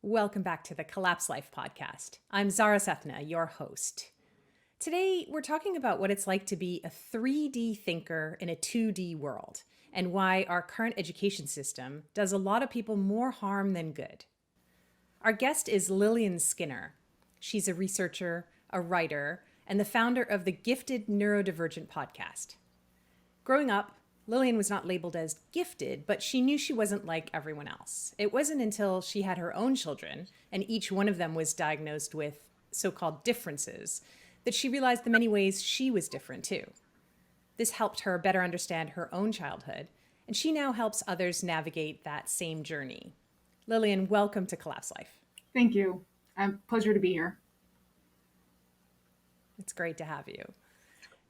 Welcome back to the Collapse Life podcast. I'm Zara Sethna, your host. Today, we're talking about what it's like to be a 3D thinker in a 2D world and why our current education system does a lot of people more harm than good. Our guest is Lillian Skinner. She's a researcher, a writer, and the founder of the Gifted Neurodivergent podcast. Growing up, Lillian was not labeled as gifted, but she knew she wasn't like everyone else. It wasn't until she had her own children, and each one of them was diagnosed with so-called differences, that she realized the many ways she was different too. This helped her better understand her own childhood, and she now helps others navigate that same journey. Lillian, welcome to Collapse Life. Thank you. Pleasure to be here. It's great to have you.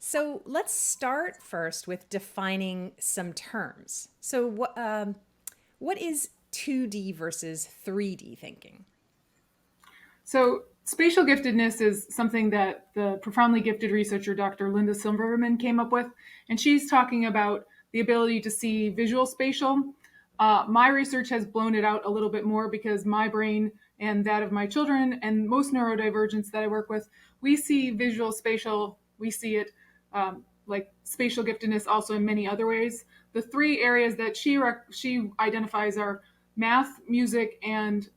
So let's start first with defining some terms. So what is 2D versus 3D thinking? So spatial giftedness is something that the profoundly gifted researcher, Dr. Linda Silverman, came up with. And she's talking about the ability to see visual spatial. My research has blown it out a little bit more because my brain and that of my children and most neurodivergents that I work with, we see visual spatial, we see it like spatial giftedness also in many other ways. The three areas that she identifies are math, music, and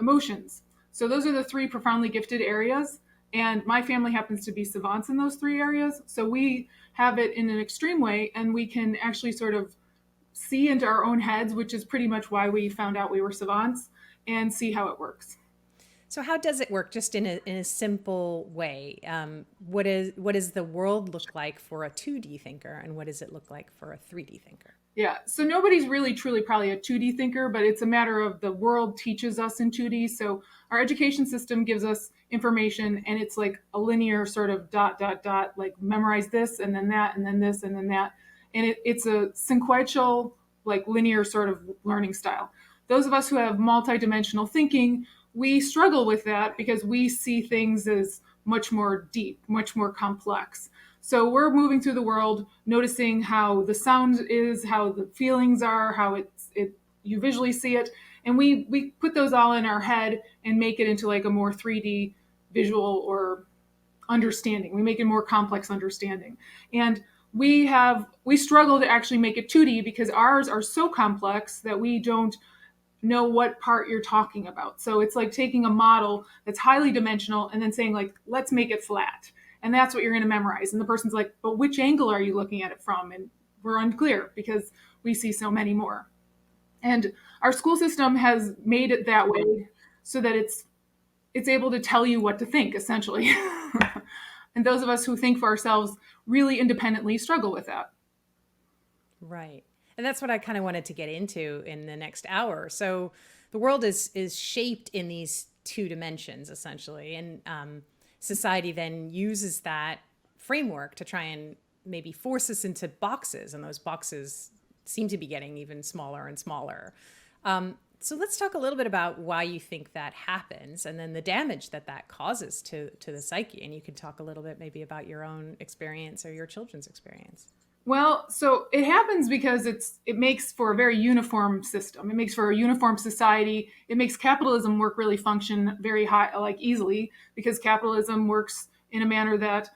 emotions. So those are the three profoundly gifted areas. And my family happens to be savants in those three areas. So we have it in an extreme way, and we can actually sort of see into our own heads, which is pretty much why we found out we were savants, and see how it works. So how does it work just in a simple way? What does the world look like for a 2D thinker, and what does it look like for a 3D thinker? Yeah, so nobody's really truly probably a 2D thinker, but it's a matter of the world teaches us in 2D. So our education system gives us information, and it's like a linear sort of dot, like memorize this, and then that, and then this, and then that. And it's a sequential, like linear sort of learning style. Those of us who have multidimensional thinking, we struggle with that because we see things as much more deep, much more complex. So we're moving through the world, noticing how the sound is, how the feelings are, how you visually see it. And we put those all in our head and make it into like a more 3D visual or understanding. We make it more complex understanding. And we struggle to actually make it 2D because ours are so complex that we don't know what part you're talking about. So it's like taking a model that's highly dimensional and then saying like, let's make it flat. And that's what you're going to memorize. And the person's like, but which angle are you looking at it from? And we're unclear because we see so many more. And our school system has made it that way so that it's able to tell you what to think, essentially. And those of us who think for ourselves really independently struggle with that. Right. And that's what I kind of wanted to get into in the next hour. So the world is shaped in these two dimensions, essentially. And society then uses that framework to try and maybe force us into boxes. And those boxes seem to be getting even smaller and smaller. So let's talk a little bit about why you think that happens and then the damage that causes to the psyche. And you can talk a little bit maybe about your own experience or your children's experience. Well, so it happens because it makes for a very uniform system. It makes for a uniform society. It makes capitalism function very high, like easily, because capitalism works in a manner that,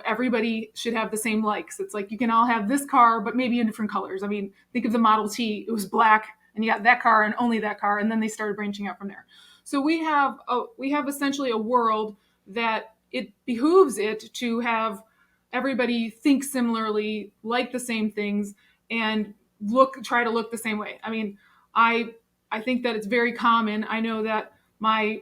everybody should have the same likes. It's like you can all have this car, but maybe in different colors. I mean, think of the Model T. It was black, and you got that car and only that car, and then they started branching out from there. So we have essentially a world that it behooves it to have everybody think similarly, like the same things, and try to look the same way. I mean, I think that it's very common. I know that my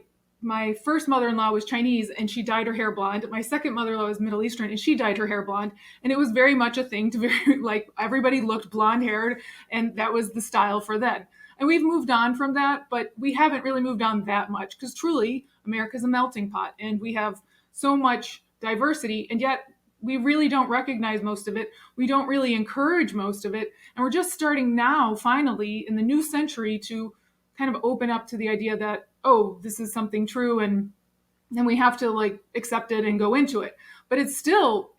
first mother-in-law was Chinese and she dyed her hair blonde. My second mother-in-law was Middle Eastern and she dyed her hair blonde. And it was very much a thing like everybody looked blonde haired and that was the style for then. And we've moved on from that, but we haven't really moved on that much because truly America's a melting pot and we have so much diversity, and yet we really don't recognize most of it. We don't really encourage most of it. And we're just starting now, finally, in the new century to kind of open up to the idea that, oh, this is something true. And then we have to like accept it and go into it. But it's still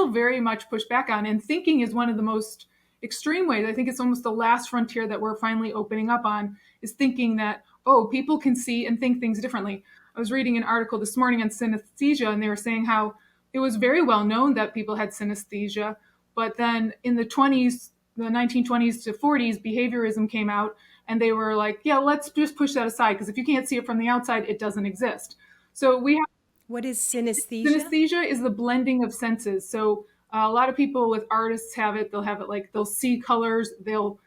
very much pushed back on. And thinking is one of the most extreme ways. I think it's almost the last frontier that we're finally opening up on is thinking that oh, people can see and think things differently. I was reading an article this morning on synesthesia, and they were saying how it was very well known that people had synesthesia, but then in the 1920s to 40s, behaviorism came out, and they were like, yeah, let's just push that aside, because if you can't see it from the outside, it doesn't exist. So we have What is synesthesia? synesthesia is the blending of senses. So a lot of people with artists have it. They'll have it like they'll see colors. They'll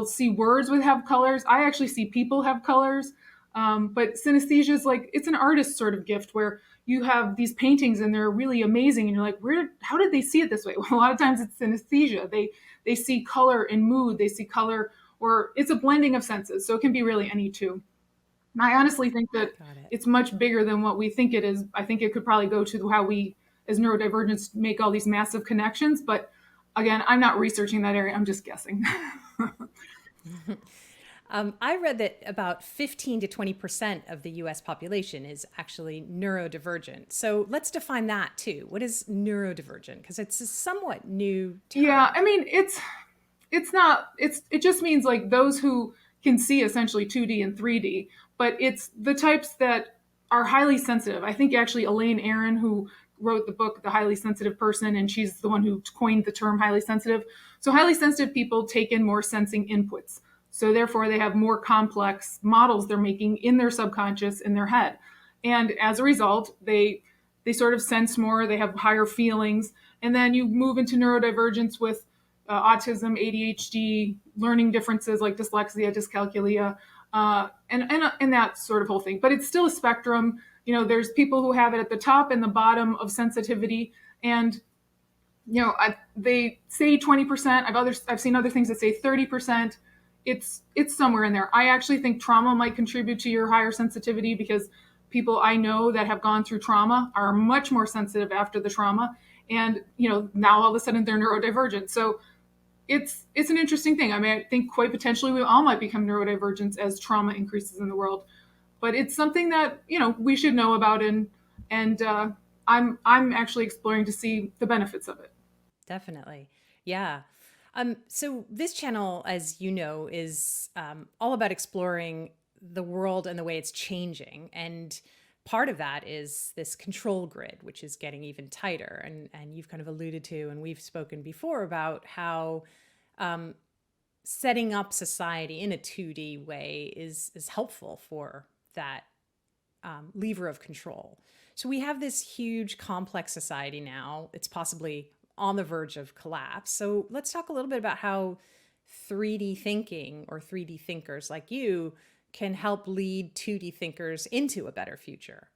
see words with have colors. I actually see people have colors. But synesthesia is like it's an artist sort of gift where you have these paintings and they're really amazing, and you're like, how did they see it this way? Well, a lot of times it's synesthesia. They see color and mood. They see color, or it's a blending of senses. So it can be really any two. I honestly think that Got it. it's much bigger than what we think it is. I think it could probably go to how we, as neurodivergents, make all these massive connections. But again, I'm not researching that area. I'm just guessing. I read that about 15 to 20% of the US population is actually neurodivergent. So let's define that too. What is neurodivergent? Because it's a somewhat new term. Yeah, I mean, it's not it just means like those who can see essentially 2D and 3D, but it's the types that are highly sensitive. I think actually Elaine Aron, who wrote the book The Highly Sensitive Person, and she's the one who coined the term highly sensitive. So highly sensitive people take in more sensing inputs, so therefore they have more complex models they're making in their subconscious, in their head, and as a result they sort of sense more, they have higher feelings. And then you move into neurodivergence with autism, ADHD, learning differences like dyslexia, dyscalculia, and that sort of whole thing. But it's still a spectrum. You know, there's people who have it at the top and the bottom of sensitivity, and they say 20%. I've seen other things that say 30%. It's somewhere in there. I actually think trauma might contribute to your higher sensitivity, because people I know that have gone through trauma are much more sensitive after the trauma, and now all of a sudden they're neurodivergent. So it's an interesting thing. I mean, I think quite potentially we all might become neurodivergent as trauma increases in the world, but it's something that we should know about, and I'm actually exploring to see the benefits of it. Definitely. Yeah. So this channel, as you know, is all about exploring the world and the way it's changing. And part of that is this control grid, which is getting even tighter. And you've kind of alluded to, and we've spoken before about how setting up society in a 2D way is helpful for that lever of control. So we have this huge complex society now. It's possibly on the verge of collapse. So let's talk a little bit about how 3D thinking or 3D thinkers like you can help lead 2D thinkers into a better future.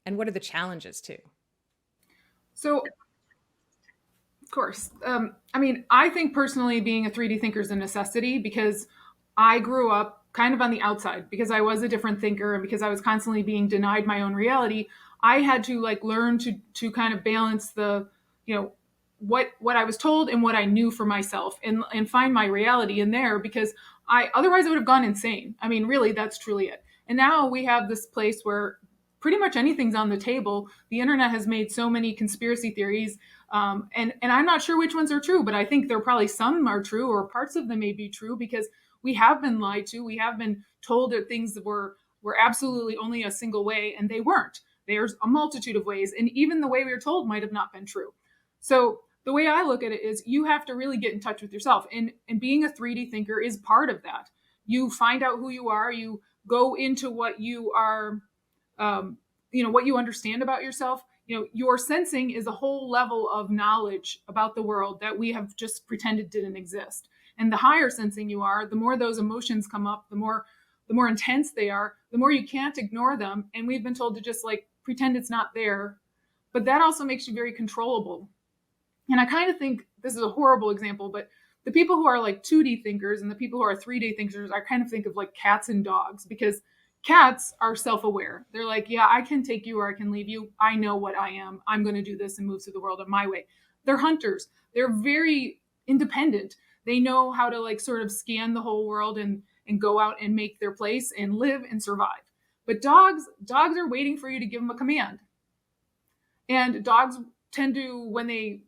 And what are the challenges too? So, of course, I mean, I think personally being a 3D thinker is a necessity, because I grew up kind of on the outside, because I was a different thinker and because I was constantly being denied my own reality. I had to learn to kind of balance the, what I was told and what I knew for myself, and find my reality in there, because otherwise I would have gone insane. I mean, really, that's truly it. And now we have this place where pretty much anything's on the table. The internet has made so many conspiracy theories, and I'm not sure which ones are true, but I think there probably some are true, or parts of them may be true, because we have been lied to. We have been told that things were absolutely only a single way, and they weren't. There's a multitude of ways, and even the way we were told might have not been true. So the way I look at it is you have to really get in touch with yourself. And being a 3D thinker is part of that. You find out who you are, you go into what you are, what you understand about yourself. Your sensing is a whole level of knowledge about the world that we have just pretended didn't exist. And the higher sensing you are, the more those emotions come up, the more intense they are, the more you can't ignore them. And we've been told to just pretend it's not there. But that also makes you very controllable. And I kind of think this is a horrible example, but the people who are 2D thinkers and the people who are 3D thinkers, I kind of think of cats and dogs, because cats are self-aware. They're like, yeah, I can take you or I can leave you. I know what I am. I'm going to do this and move through the world in my way. They're hunters. They're very independent. They know how to sort of scan the whole world and go out and make their place and live and survive. But dogs are waiting for you to give them a command. And dogs tend to, when they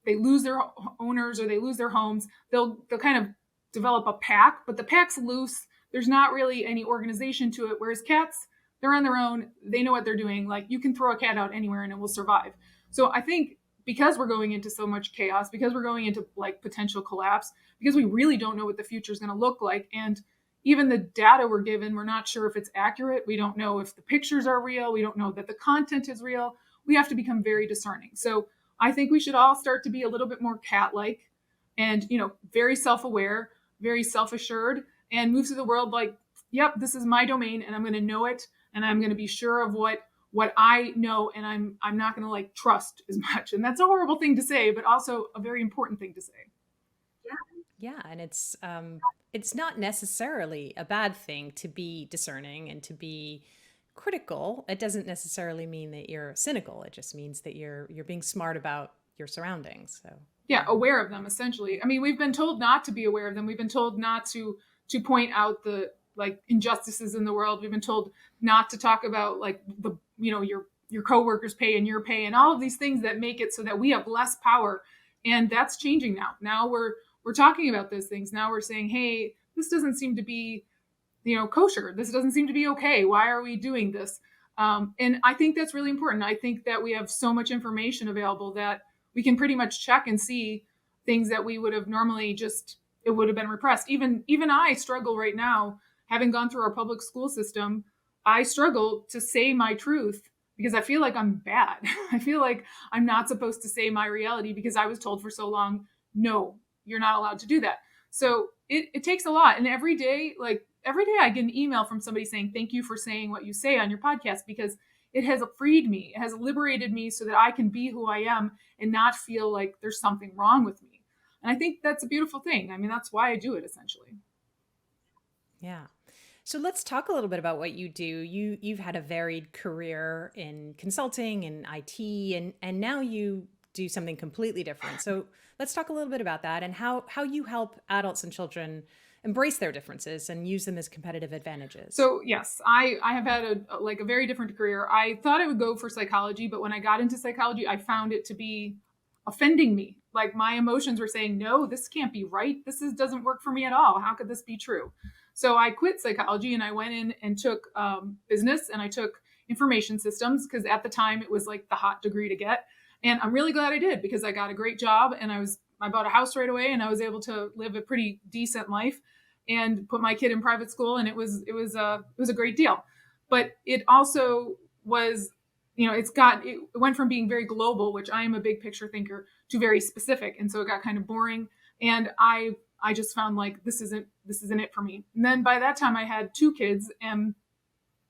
lose their owners or they lose their homes, they'll kind of develop a pack, but the pack's loose. there's not really any organization to it. Whereas cats, they're on their own. They know what they're doing. Like you can throw a cat out anywhere and it will survive. So I think because we're going into so much chaos, because we're going into like potential collapse, because we really don't know what the future is going to look like. And even the data we're given, we're not sure if it's accurate. We don't know if the pictures are real. We don't know that the content is real. We have to become very discerning. So I think we should all start to be a little bit more cat-like and, very self-aware, very self-assured, and move through the world like, yep, this is my domain and I'm going to know it. And I'm going to be sure of what I know, and I'm not going to like trust as much. And that's a horrible thing to say, but also a very important thing to say. Yeah, and it's not necessarily a bad thing to be discerning and to be critical. It doesn't necessarily mean that you're cynical. It just means that you're being smart about your surroundings. So yeah, aware of them essentially. I mean, we've been told not to be aware of them. We've been told not to point out the like injustices in the world. We've been told not to talk about like the your coworkers' pay and your pay and all of these things that make it so that we have less power. And that's changing now. Now we're talking about those things. Now we're saying, hey, this doesn't seem to be kosher. This doesn't seem to be okay. Why are we doing this? And I think that's really important. I think that we have so much information available that we can pretty much check and see things that we would have normally it would have been repressed. Even I struggle right now, having gone through our public school system. I struggle to say my truth because I feel like I'm bad. I feel like I'm not supposed to say my reality because I was told for so long, no, you're not allowed to do that. So it takes a lot. And every day I get an email from somebody saying, thank you for saying what you say on your podcast, because it has freed me. It has liberated me so that I can be who I am and not feel like there's something wrong with me. And I think that's a beautiful thing. I mean, that's why I do it essentially. yeah. So let's talk a little bit about what you do. You've had a varied career in consulting and IT, and now you do something completely different. So let's talk a little bit about that and how you help adults and children embrace their differences and use them as competitive advantages. So yes, I have had a very different career. I thought I would go for psychology, but when I got into psychology, I found it to be offending me. Like my emotions were saying, no, this can't be right. Doesn't work for me at all. How could this be true? So I quit psychology and I went in and took business, and I took information systems because at the time it was like the hot degree to get. And I'm really glad I did because I got a great job and I bought a house right away and I was able to live a pretty decent life and put my kid in private school, and it was a great deal. But it also was, it went from being very global, which I am a big picture thinker, to very specific, and so it got kind of boring. And I just found like this isn't it for me. And then by that time I had 2 kids and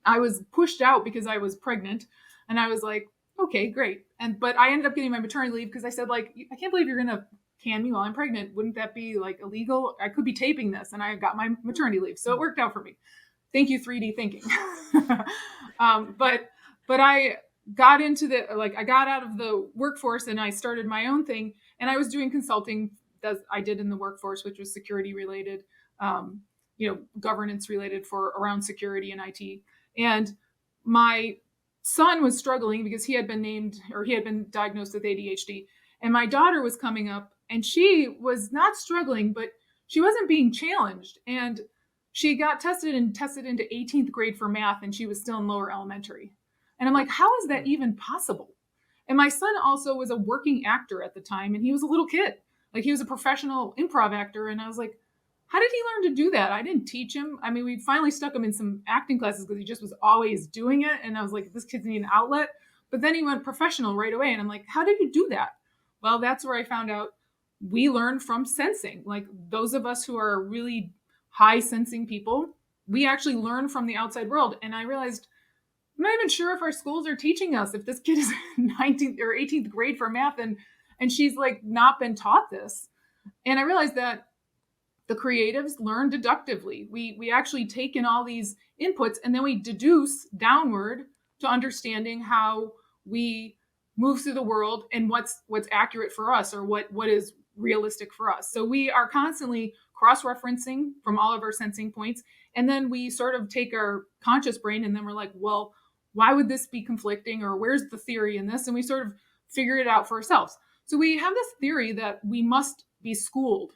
I was pushed out because I was pregnant, and I was like, okay, great. But I ended up getting my maternity leave because I said, like, I can't believe you're gonna can me while I'm pregnant. Wouldn't that be like illegal? I could be taping this, and I got my maternity leave, so it worked out for me. Thank you, 3D thinking. But I got into I got out of the workforce and I started my own thing, and I was doing consulting that I did in the workforce, which was security related, governance related for around security and IT. And my son was struggling because he had been diagnosed with ADHD. And my daughter was coming up and she was not struggling, but she wasn't being challenged. And she got tested into 18th grade for math, and she was still in lower elementary. And I'm like, how is that even possible? And my son also was a working actor at the time, and he was a little kid. Like he was a professional improv actor. And I was like, how did he learn to do that? I didn't teach him. I mean, we finally stuck him in some acting classes because he just was always doing it. And I was like, this kid's need an outlet. But then he went professional right away. And I'm like, how did you do that? Well, that's where I found out we learn from sensing. Like those of us who are really high sensing people, we actually learn from the outside world. And I realized I'm not even sure if our schools are teaching us, if this kid is 19th or 18th grade for math and she's like not been taught this. And I realized that the creatives learn deductively. We actually take in all these inputs and then we deduce downward to understanding how we move through the world and what's accurate for us, or what is realistic for us. So we are constantly cross-referencing from all of our sensing points. And then we sort of take our conscious brain and then we're like, well, why would this be conflicting? Or where's the theory in this? And we sort of figure it out for ourselves. So we have this theory that we must be schooled,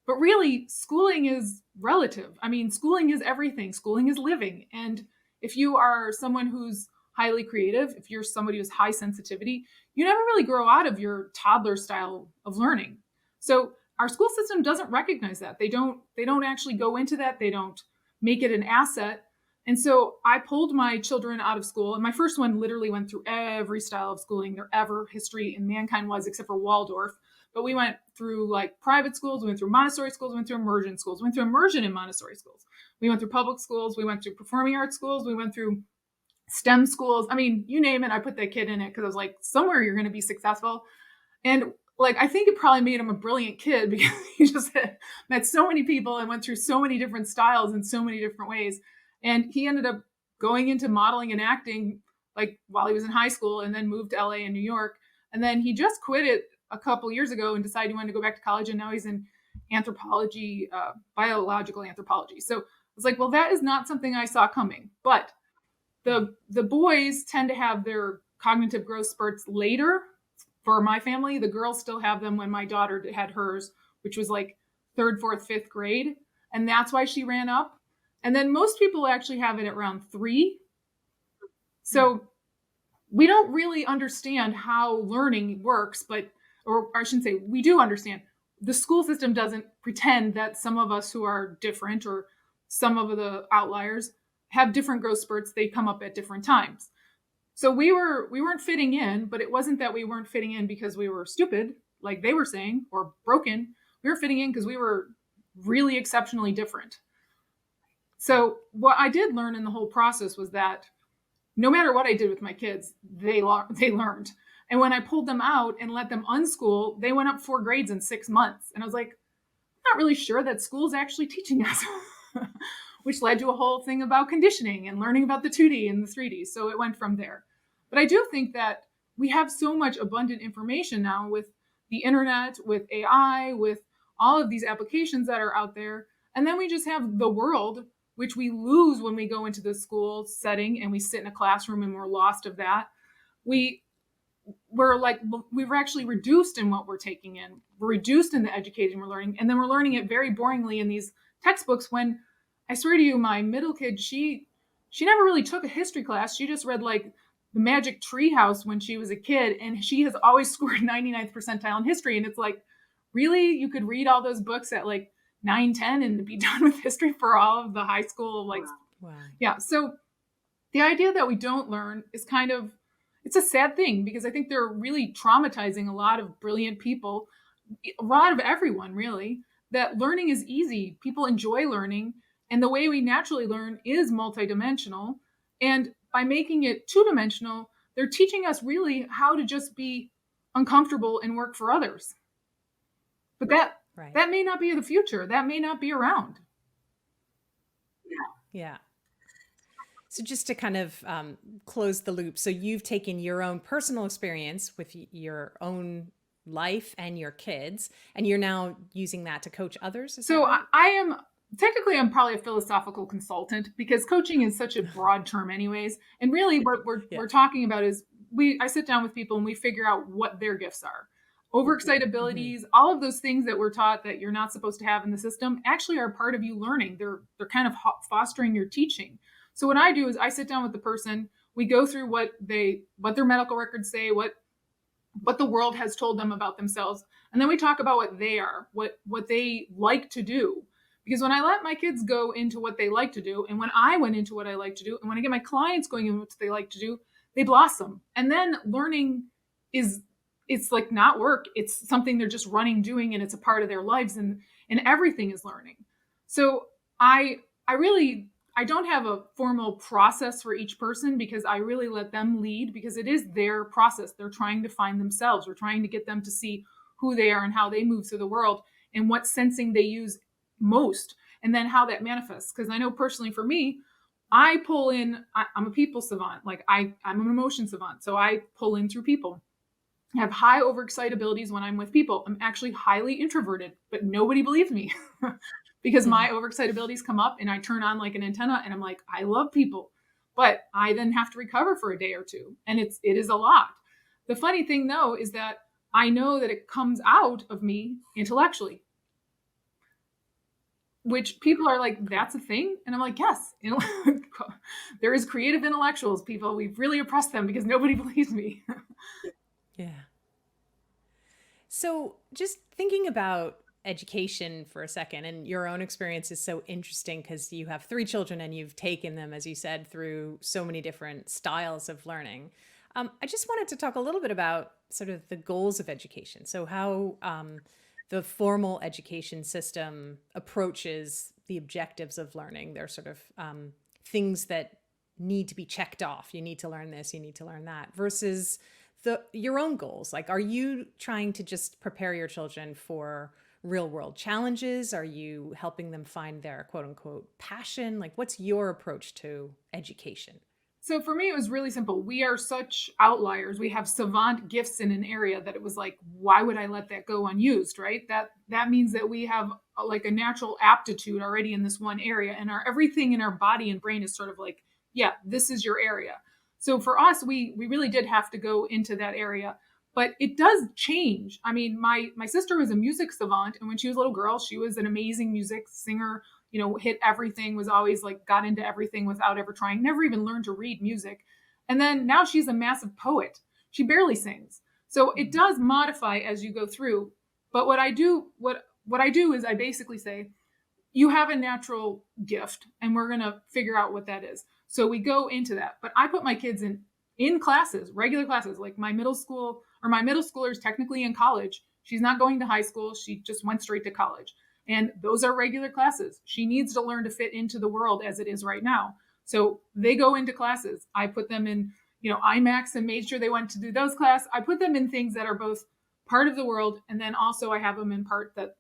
But really, schooling is relative. I mean, schooling is everything. Schooling is living. And if you are someone who's highly creative, if you're somebody who's high sensitivity, you never really grow out of your toddler style of learning. So our school system doesn't recognize that. They don't actually go into that. They don't make it an asset. And so I pulled my children out of school. And my first one literally went through every style of schooling there ever history in mankind was, except for Waldorf. But we went through like private schools, we went through Montessori schools, we went through immersion schools, we went through immersion in Montessori schools. We went through public schools, we went through performing arts schools, we went through STEM schools. I mean, you name it, I put that kid in it because I was like, somewhere you're going to be successful. And like, I think it probably made him a brilliant kid because he just had met so many people and went through so many different styles in so many different ways. And he ended up going into modeling and acting like while he was in high school and then moved to LA and New York. And then he just quit it a couple years ago and decided he wanted to go back to college. And now he's in anthropology, biological anthropology. So I was like, well, that is not something I saw coming. But the boys tend to have their cognitive growth spurts later. For my family, the girls still have them when my daughter had hers, which was like third, fourth, fifth grade. And that's why she ran up. And then most people actually have it at around 3. So we don't really understand how learning works, or I shouldn't say we do understand. The school system doesn't pretend that some of us who are different or some of the outliers have different growth spurts. They come up at different times. So we weren't fitting in, but it wasn't that we weren't fitting in because we were stupid, like they were saying, or broken. We were fitting in because we were really exceptionally different. So what I did learn in the whole process was that no matter what I did with my kids, they learned. And when I pulled them out and let them unschool, they went up 4 grades in 6 months. And I was like, I'm not really sure that school's actually teaching us, which led to a whole thing about conditioning and learning about the 2D and the 3D. So it went from there. But I do think that we have so much abundant information now with the internet, with AI, with all of these applications that are out there. And then we just have the world, which we lose when we go into the school setting and we sit in a classroom and we're lost of that. We're actually reduced in what we're taking in. We're reduced in the education we're learning. And then we're learning it very boringly in these textbooks when I swear to you, my middle kid, she never really took a history class. She just read like the Magic Tree House when she was a kid. And she has always scored 99th percentile in history. And it's like, really? You could read all those books at like 9, 10 and be done with history for all of the high school. Like, wow. Yeah. So the idea that we don't learn is kind of, it's a sad thing because I think they're really traumatizing a lot of brilliant people, a lot of everyone really, that learning is easy. People enjoy learning. And the way we naturally learn is multidimensional. And by making it 2-dimensional, they're teaching us really how to just be uncomfortable and work for others. But that may not be the future. That may not be around. Yeah. So just to kind of close the loop. So you've taken your own personal experience with your own life and your kids, and you're now using that to coach others? So right? I'm probably a philosophical consultant because coaching is such a broad term anyways. And really what we're talking about is I sit down with people and we figure out what their gifts are. Overexcitabilities, all of those things that we're taught that you're not supposed to have in the system actually are part of you learning. They're kind of fostering your teaching. So what I do is I sit down with the person, we go through what their medical records say, what the world has told them about themselves. And then we talk about what they are, what they like to do. Because when I let my kids go into what they like to do, and when I went into what I like to do, and when I get my clients going into what they like to do, they blossom. And then learning it's like not work. It's something they're just running, doing, and it's a part of their lives, and everything is learning. So I don't have a formal process for each person because I really let them lead because it is their process. They're trying to find themselves. We're trying to get them to see who they are and how they move through the world and what sensing they use most, and then how that manifests. Because I know personally for me, I pull in, I'm a people savant. Like I'm an emotion savant. So I pull in through people. I have high overexcitabilities when I'm with people. I'm actually highly introverted, but nobody believes me because my overexcitabilities come up and I turn on like an antenna and I'm like, I love people, but I then have to recover for a day or two. And it is a lot. The funny thing though, is that I know that it comes out of me intellectually. which people are like, that's a thing? And I'm like, yes, there is creative intellectuals, people. We've really oppressed them because nobody believes me. Yeah. So, just thinking about education for a second, and your own experience is so interesting because you have three children and you've taken them, as you said, through so many different styles of learning. I just wanted to talk a little bit about sort of the goals of education. So, how the formal education system approaches the objectives of learning. They're sort of things that need to be checked off. You need to learn this, you need to learn that, versus your own goals. Like, are you trying to just prepare your children for real world challenges? Are you helping them find their quote unquote passion? Like, what's your approach to education? So for me, it was really simple. We are such outliers. We have savant gifts in an area that it was like, why would I let that go unused, right? That means that we have like a natural aptitude already in this one area, and our everything in our body and brain is sort of like, yeah, this is your area. So for us, we really did have to go into that area, but it does change. I mean, my sister was a music savant, and when she was a little girl, she was an amazing music singer, hit everything, was always like got into everything without ever trying, never even learned to read music. And then now she's a massive poet. She barely sings. So it does modify as you go through. But what I do is I basically say, you have a natural gift and we're going to figure out what that is. So we go into that. But I put my kids in classes, regular classes, like my middle schooler is technically in college. She's not going to high school. She just went straight to college. And those are regular classes. She needs to learn to fit into the world as it is right now. So they go into classes. I put them in, IMAX and made sure they went to do those classes. I put them in things that are both part of the world. And then also I have them in part that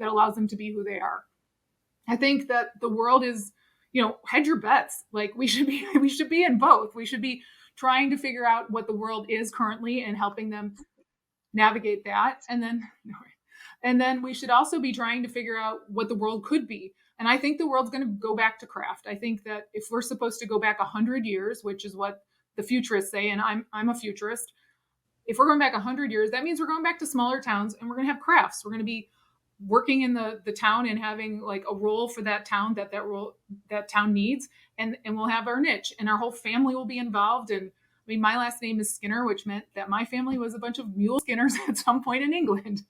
allows them to be who they are. I think that the world is, hedge your bets. Like we should be in both. We should be trying to figure out what the world is currently and helping them navigate that. And then we should also be trying to figure out what the world could be. And I think the world's going to go back to craft. I think that if we're supposed to go back 100 years, which is what the futurists say, and I'm a futurist, if we're going back 100 years, that means we're going back to smaller towns and we're going to have crafts. We're going to be working in the town and having like a role for that town that town needs. And we'll have our niche and our whole family will be involved. And I mean, my last name is Skinner, which meant that my family was a bunch of mule skinners at some point in England.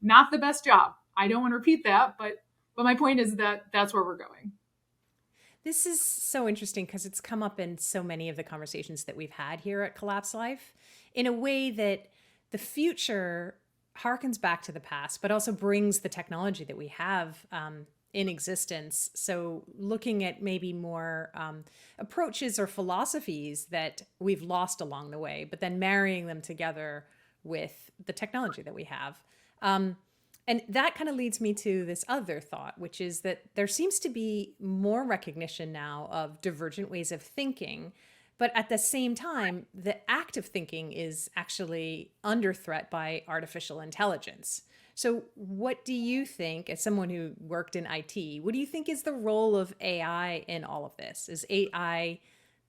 Not the best job. I don't want to repeat that, but my point is that that's where we're going. This is so interesting because it's come up in so many of the conversations that we've had here at Collapse Life in a way that the future harkens back to the past, but also brings the technology that we have in existence. So looking at maybe more approaches or philosophies that we've lost along the way, but then marrying them together with the technology that we have. And that kind of leads me to this other thought, which is that there seems to be more recognition now of divergent ways of thinking. But at the same time, the act of thinking is actually under threat by artificial intelligence. So what do you think, as someone who worked in IT, what do you think is the role of AI in all of this? Is AI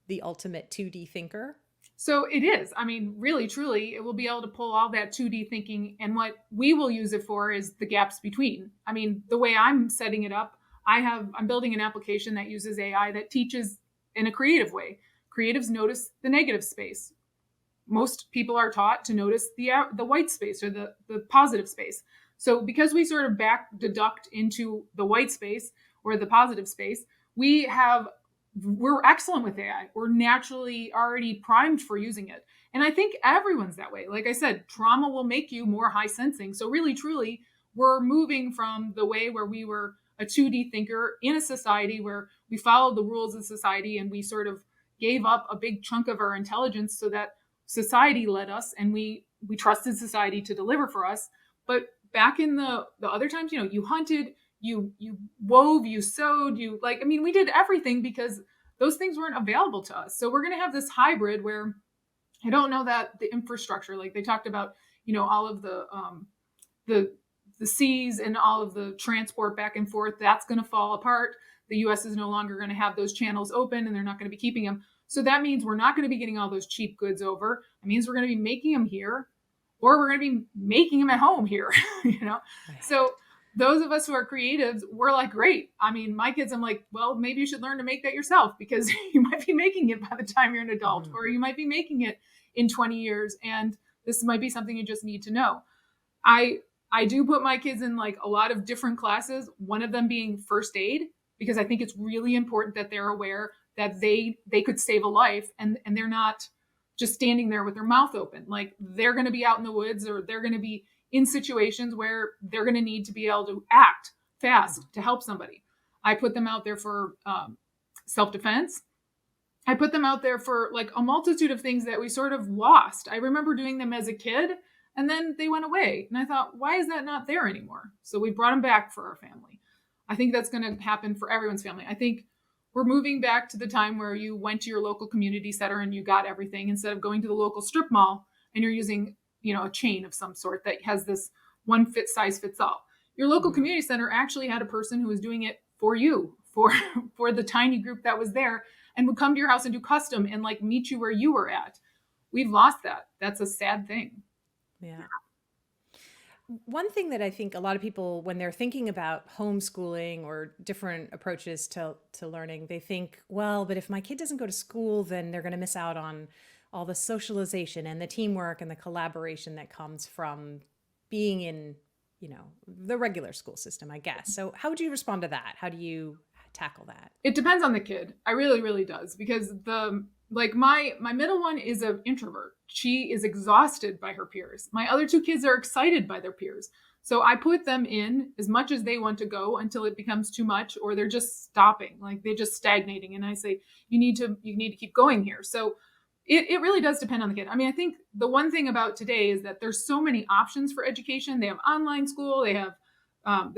the ultimate 2D thinker? So it is. I mean, really, truly, it will be able to pull all that 2D thinking. And what we will use it for is the gaps between. I mean, the way I'm setting it up, I'm building an application that uses AI that teaches in a creative way. Creatives notice the negative space. Most people are taught to notice the white space or the positive space. So because we sort of back deduct into the white space or the positive space, we're excellent with AI. We're naturally already primed for using it. And I think everyone's that way. Like I said, trauma will make you more high sensing. So really, truly, we're moving from the way where we were a 2D thinker in a society where we followed the rules of society and we sort of gave up a big chunk of our intelligence so that society led us and we trusted society to deliver for us. But back in the other times, you hunted, you wove, you sewed, we did everything because those things weren't available to us. So we're going to have this hybrid where I don't know that the infrastructure, like they talked about, all of the seas and all of the transport back and forth, that's going to fall apart. The US is no longer going to have those channels open and they're not going to be keeping them. So that means we're not going to be getting all those cheap goods over. It means we're going to be making them here or we're going to be making them at home here, Right. So those of us who are creatives, we're like, great. I mean, my kids, I'm like, well, maybe you should learn to make that yourself, because you might be making it by the time you're an adult, or you might be making it in 20 years. And this might be something you just need to know. I do put my kids in like a lot of different classes, one of them being first aid, because I think it's really important that they're aware that they could save a life, and they're not just standing there with their mouth open. Like, they're going to be out in the woods, or they're going to be in situations where they're going to need to be able to act fast to help somebody. I put them out there for self-defense. I put them out there for like a multitude of things that we sort of lost. I remember doing them as a kid, and then they went away. And I thought, why is that not there anymore? So we brought them back for our family. I think that's going to happen for everyone's family. I think we're moving back to the time where you went to your local community center and you got everything, instead of going to the local strip mall and you're using, a chain of some sort that has this one size fits all. Your local community center actually had a person who was doing it for you, for the tiny group that was there, and would come to your house and do custom and like meet you where you were at. We've lost that. That's a sad thing. Yeah. One thing that I think a lot of people, when they're thinking about homeschooling or different approaches to learning, they think, well, but if my kid doesn't go to school, then they're going to miss out on all the socialization and the teamwork and the collaboration that comes from being in, the regular school system, I guess. So how would you respond to that? How do you tackle that? It depends on the kid. I really, really does. Because my middle one is an introvert. She is exhausted by her peers. My other two kids are excited by their peers. So I put them in as much as they want to go until it becomes too much, or they're just stopping, like they're just stagnating. And I say, you need to keep going here. So it really does depend on the kid. I mean, I think the one thing about today is that there's so many options for education. They have online school. They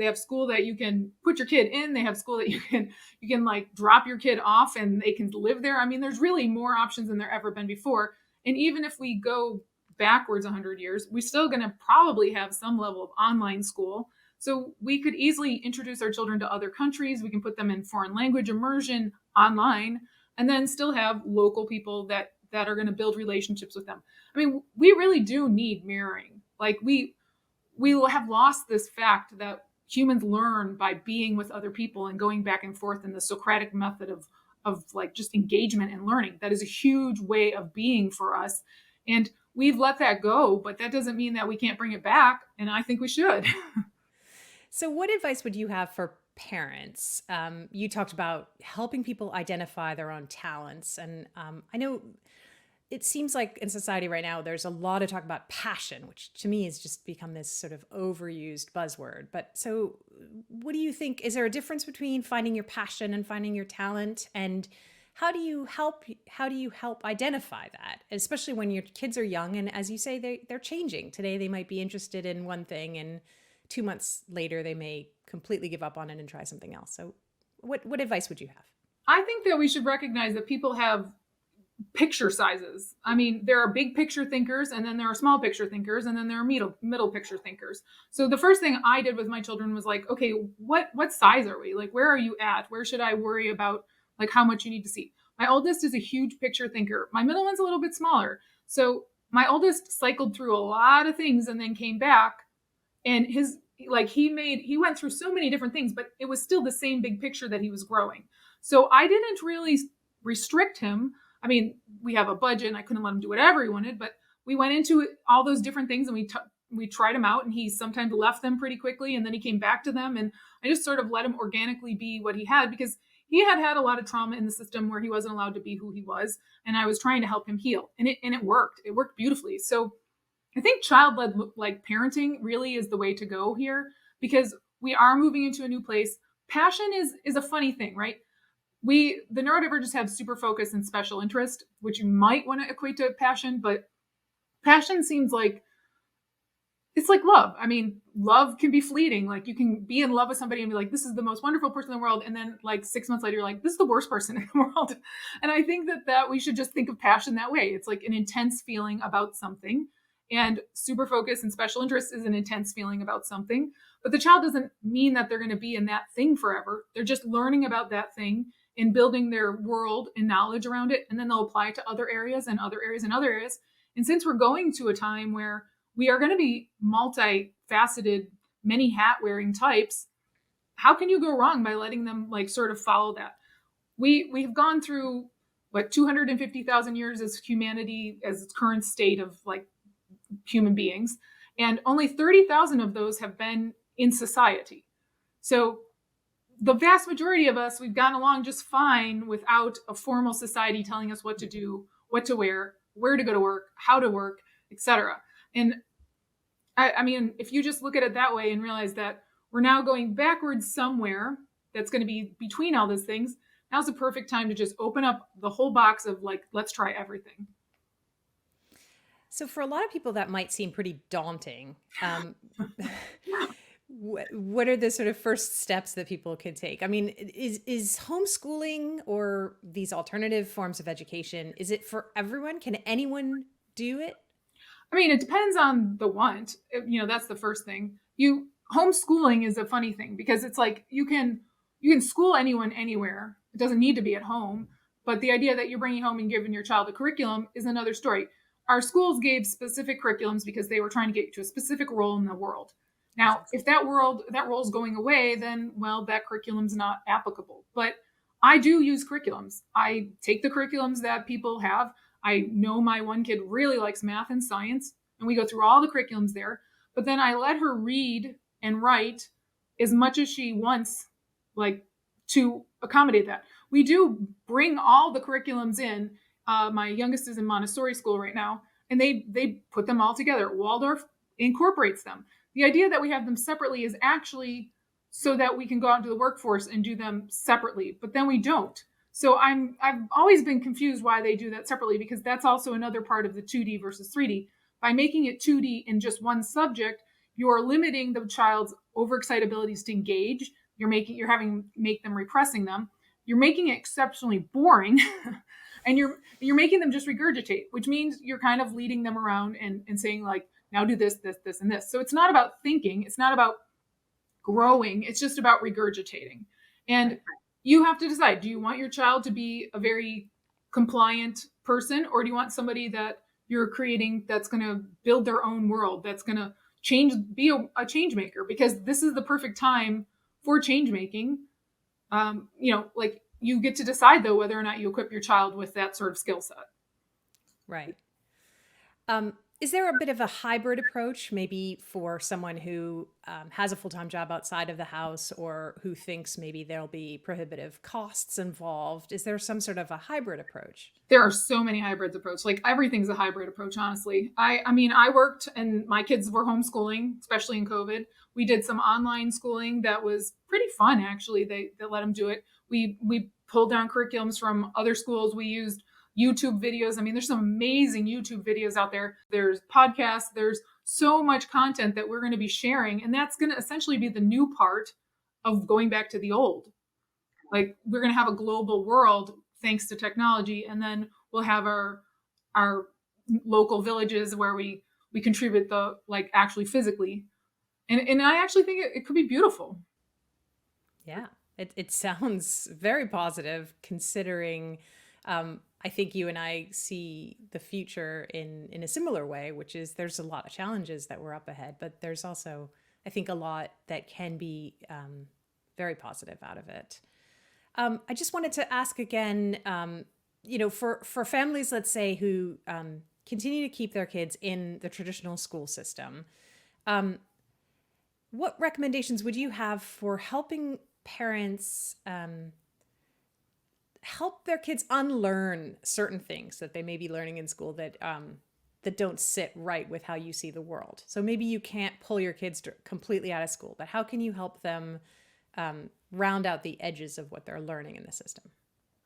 have school that you can put your kid in. They have school that you can like drop your kid off and they can live there. I mean, there's really more options than there ever been before. And even if we go backwards 100 years, we're still going to probably have some level of online school. So we could easily introduce our children to other countries. We can put them in foreign language immersion online, and then still have local people that are going to build relationships with them. I mean, we really do need mirroring. Like we will have lost this fact that humans learn by being with other people and going back and forth in the Socratic method of like just engagement and learning. That is a huge way of being for us. And we've let that go, but that doesn't mean that we can't bring it back. And I think we should. So what advice would you have for parents? You talked about helping people identify their own talents. And I know it seems like in society right now, there's a lot of talk about passion, which to me has just become this sort of overused buzzword. But so what do you think? Is there a difference between finding your passion and finding your talent? And how do you help identify that, especially when your kids are young? And as you say, they're changing. Today, they might be interested in one thing, and 2 months later, they may completely give up on it and try something else. So what advice would you have? I think that we should recognize that people have picture sizes. I mean, there are big picture thinkers, and then there are small picture thinkers, and then there are middle picture thinkers. So the first thing I did with my children was like, okay, what size are we? Like, where are you at? Where should I worry about like how much you need to see? My oldest is a huge picture thinker. My middle one's a little bit smaller. So my oldest cycled through a lot of things and then came back, and he went through so many different things, but it was still the same big picture that he was growing. So I didn't really restrict him. I mean, we have a budget and I couldn't let him do whatever he wanted, but we went into all those different things and we tried him out, and he sometimes left them pretty quickly and then he came back to them. And I just sort of let him organically be what he had, because he had a lot of trauma in the system where he wasn't allowed to be who he was. And I was trying to help him heal, and it worked. It worked beautifully. So I think child-led like parenting really is the way to go here, because we are moving into a new place. Passion is a funny thing, right? The neurodivergents have super focus and special interest, which you might want to equate to passion, but passion seems like it's like love. I mean, love can be fleeting. Like you can be in love with somebody and be like, this is the most wonderful person in the world. And then like 6 months later, you're like, this is the worst person in the world. And I think that we should just think of passion that way. It's like an intense feeling about something, and super focus and special interest is an intense feeling about something. But the child doesn't mean that they're going to be in that thing forever. They're just learning about that thing and building their world and knowledge around it. And then they'll apply it to other areas and other areas and other areas. And since we're going to a time where we are going to be multifaceted many hat wearing types, how can you go wrong by letting them like sort of follow that? We've gone through what 250,000 years as humanity, as its current state of like human beings, and only 30,000 of those have been in society. So the vast majority of us, we've gotten along just fine without a formal society telling us what to do, what to wear, where to go to work, how to work, etc. And I mean, if you just look at it that way and realize that we're now going backwards somewhere that's going to be between all those things, now's the perfect time to just open up the whole box of like, let's try everything. So for a lot of people, that might seem pretty daunting. What are the sort of first steps that people could take? I mean, is homeschooling or these alternative forms of education, is it for everyone? Can anyone do it? I mean, it depends on the want. That's the first thing. Homeschooling is a funny thing because it's like you can school anyone anywhere. It doesn't need to be at home. But the idea that you're bringing home and giving your child a curriculum is another story. Our schools gave specific curriculums because they were trying to get you to a specific role in the world. Now, if that role's going away, then, well, that curriculum's not applicable. But I do use curriculums. I take the curriculums that people have. I know my one kid really likes math and science, and we go through all the curriculums there. But then I let her read and write as much as she wants, like, to accommodate that. We do bring all the curriculums in. My youngest is in Montessori school right now, and they put them all together. Waldorf incorporates them. The idea that we have them separately is actually so that we can go out into the workforce and do them separately, but then we don't. So I've always been confused why they do that separately, because that's also another part of the 2D versus 3D. By making it 2D in just one subject, you're limiting the child's overexcitabilities to engage. You're having make them repressing them. You're making it exceptionally boring, and you're making them just regurgitate, which means you're kind of leading them around and saying like, now do this, this, this, and this. So it's not about thinking. It's not about growing. It's just about regurgitating. And you have to decide, do you want your child to be a very compliant person, or do you want somebody that you're creating that's going to build their own world, that's going to be a change maker? Because this is the perfect time for change making. Like you get to decide though whether or not you equip your child with that sort of skill set. Right. Is there a bit of a hybrid approach, maybe for someone who has a full-time job outside of the house, or who thinks maybe there'll be prohibitive costs involved? Is there some sort of a hybrid approach? There are so many hybrids approach. Like everything's a hybrid approach, honestly. I worked and my kids were homeschooling, especially in COVID. We did some online schooling that was pretty fun, actually. They let them do it. We pulled down curriculums from other schools. We used YouTube videos. I mean, there's some amazing YouTube videos out there. There's podcasts. There's so much content that we're going to be sharing. And that's going to essentially be the new part of going back to the old. Like we're going to have a global world thanks to technology. And then we'll have our local villages where we contribute actually physically. And I actually think it could be beautiful. Yeah, it sounds very positive considering, I think you and I see the future in a similar way, which is there's a lot of challenges that we're up ahead, but there's also, I think, a lot that can be very positive out of it. I just wanted to ask again, for families, let's say, who continue to keep their kids in the traditional school system, what recommendations would you have for helping parents help their kids unlearn certain things that they may be learning in school that don't sit right with how you see the world? So maybe you can't pull your kids completely out of school, but how can you help them round out the edges of what they're learning in the system?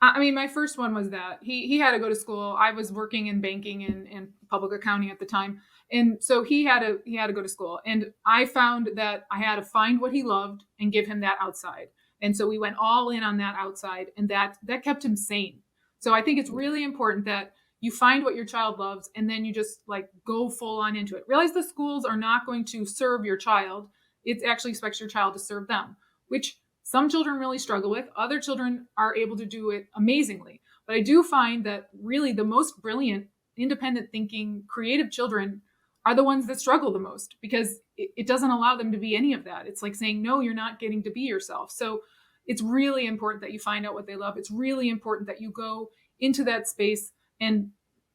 I mean, my first one was that he had to go to school. I was working in banking and public accounting at the time. And so he had to go to school. And I found that I had to find what he loved and give him that outside. And so we went all in on that outside, and that kept him sane. So I think it's really important that you find what your child loves, and then you just like go full on into it. Realize the schools are not going to serve your child. It actually expects your child to serve them, which some children really struggle with. Other children are able to do it amazingly. But I do find that really the most brilliant, independent thinking, creative children are the ones that struggle the most, because it doesn't allow them to be any of that. It's like saying, no, you're not getting to be yourself. So it's really important that you find out what they love. It's really important that you go into that space and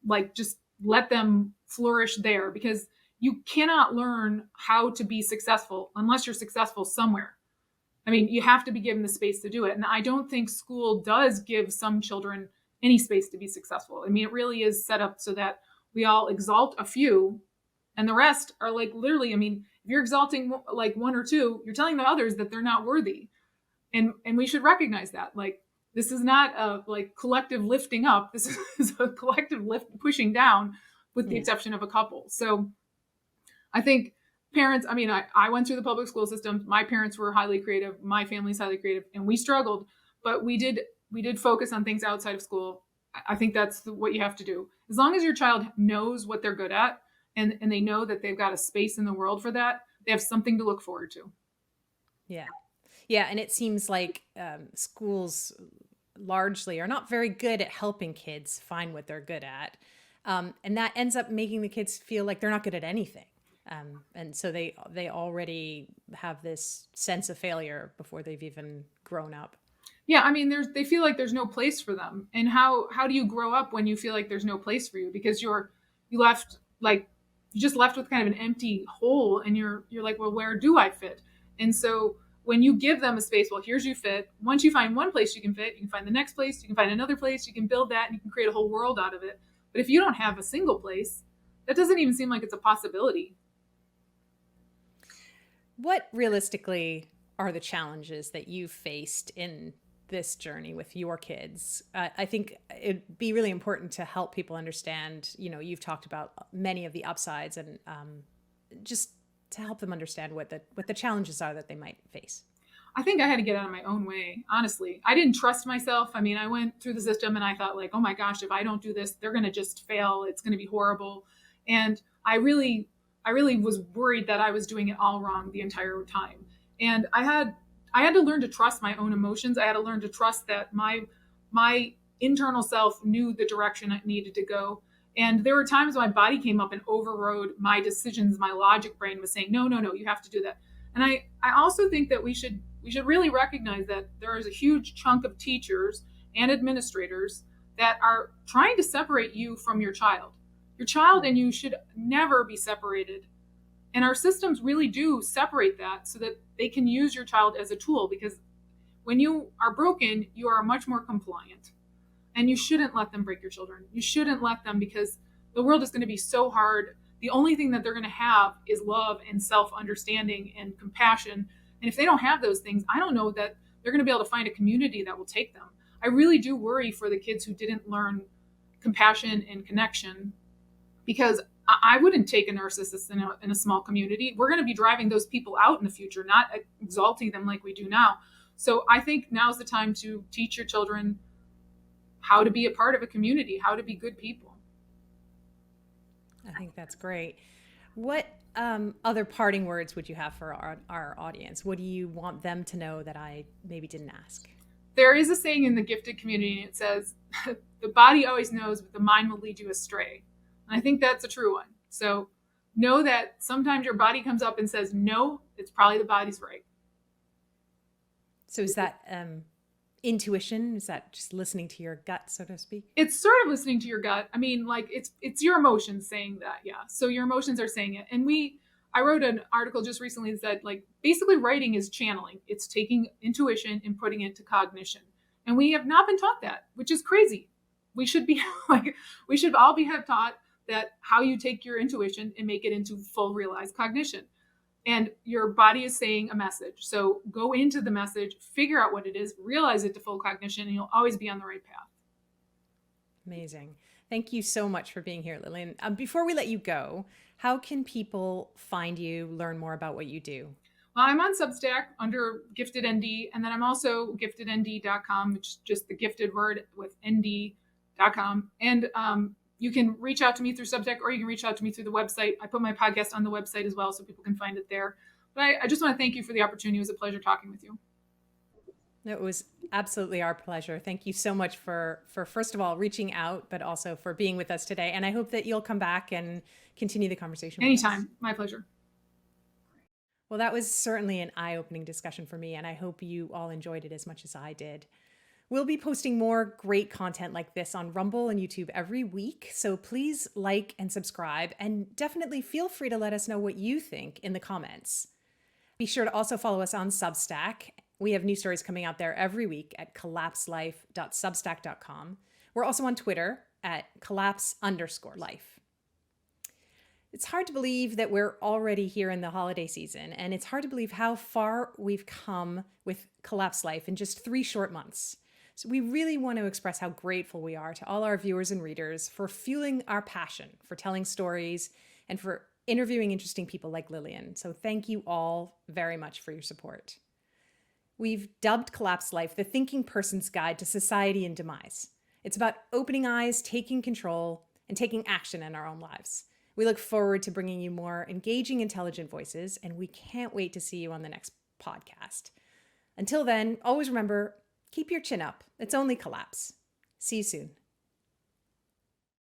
like just let them flourish there, because you cannot learn how to be successful unless you're successful somewhere. I mean, you have to be given the space to do it. And I don't think school does give some children any space to be successful. I mean, it really is set up so that we all exalt a few and the rest are like literally, I mean, if you're exalting like one or two, you're telling the others that they're not worthy. And we should recognize that. Like, this is not a like collective lifting up. This is a collective lift pushing down, with the exception of a couple. So I think parents, I mean, I went through the public school system. My parents were highly creative. My family's highly creative, and we struggled, but we did focus on things outside of school. I think that's what you have to do. As long as your child knows what they're good at, and they know that they've got a space in the world for that, they have something to look forward to. Yeah. Yeah. And it seems like schools largely are not very good at helping kids find what they're good at. And that ends up making the kids feel like they're not good at anything. And so they already have this sense of failure before they've even grown up. Yeah, I mean, they feel like there's no place for them. And how do you grow up when you feel like there's no place for you? Because you just left with kind of an empty hole, and you're like, well, where do I fit? And so when you give them a space, well, here's you fit. Once you find one place you can fit, you can find the next place, you can find another place, you can build that, and you can create a whole world out of it. But if you don't have a single place, that doesn't even seem like it's a possibility. What realistically are the challenges that you've faced in this journey with your kids? I think it'd be really important to help people understand, you've talked about many of the upsides, and just to help them understand what the challenges are that they might face. I think I had to get out of my own way. Honestly, I didn't trust myself. I mean, I went through the system and I thought like, oh my gosh, if I don't do this, they're going to just fail. It's going to be horrible. And I really was worried that I was doing it all wrong the entire time. And I had to learn to trust my own emotions. I had to learn to trust that my internal self knew the direction I needed to go. And there were times my body came up and overrode my decisions. My logic brain was saying, no, you have to do that. And I also think that we should really recognize that there is a huge chunk of teachers and administrators that are trying to separate you from your child. Your child and you should never be separated. And our systems really do separate that so that they can use your child as a tool, because when you are broken, you are much more compliant. And you shouldn't let them break your children. You shouldn't let them, because the world is going to be so hard. The only thing that they're going to have is love and self-understanding and compassion. And if they don't have those things, I don't know that they're going to be able to find a community that will take them. I really do worry for the kids who didn't learn compassion and connection, because I wouldn't take a narcissist in a small community. We're going to be driving those people out in the future, not exalting them like we do now. So I think now's the time to teach your children how to be a part of a community, how to be good people. I think that's great. What other parting words would you have for our audience? What do you want them to know that I maybe didn't ask? There is a saying in the gifted community, and it says, the body always knows, but the mind will lead you astray. And I think that's a true one. So know that sometimes your body comes up and says, no, it's probably the body's right. So is that intuition? Is that just listening to your gut, so to speak? It's sort of listening to your gut. I mean, like it's your emotions saying that. Yeah. So your emotions are saying it. And I wrote an article just recently that said, like, basically writing is channeling. It's taking intuition and putting it to cognition. And we have not been taught that, which is crazy. We should be we should all be have taught that how you take your intuition and make it into full realized cognition. And your body is saying a message. So go into the message, figure out what it is, realize it to full cognition, and you'll always be on the right path. Amazing. Thank you so much for being here, Lillian. Before we let you go, how can people find you, learn more about what you do? Well, I'm on Substack under Gifted ND, and then I'm also giftednd.com, which is just the gifted word with nd.com. And you can reach out to me through Substack, or you can reach out to me through the website. I put my podcast on the website as well, so people can find it there. But I just want to thank you for the opportunity. It was a pleasure talking with you. It was absolutely our pleasure. Thank you so much for first of all reaching out, but also for being with us today. And I hope that you'll come back and continue the conversation with us. Anytime. My pleasure. Well, that was certainly an eye-opening discussion for me, and I hope you all enjoyed it as much as I did. We'll be posting more great content like this on Rumble and YouTube every week, so please like and subscribe, and definitely feel free to let us know what you think in the comments. Be sure to also follow us on Substack. We have new stories coming out there every week at collapselife.substack.com. We're also on Twitter at collapse_life. It's hard to believe that we're already here in the holiday season, and it's hard to believe how far we've come with Collapse Life in just 3 short months. So we really want to express how grateful we are to all our viewers and readers for fueling our passion for telling stories and for interviewing interesting people like Lillian. So thank you all very much for your support. We've dubbed Collapse Life the thinking person's guide to society and demise. It's about opening eyes, taking control, and taking action in our own lives. We look forward to bringing you more engaging, intelligent voices, and we can't wait to see you on the next podcast. Until then, always remember, keep your chin up. It's only collapse. See you soon.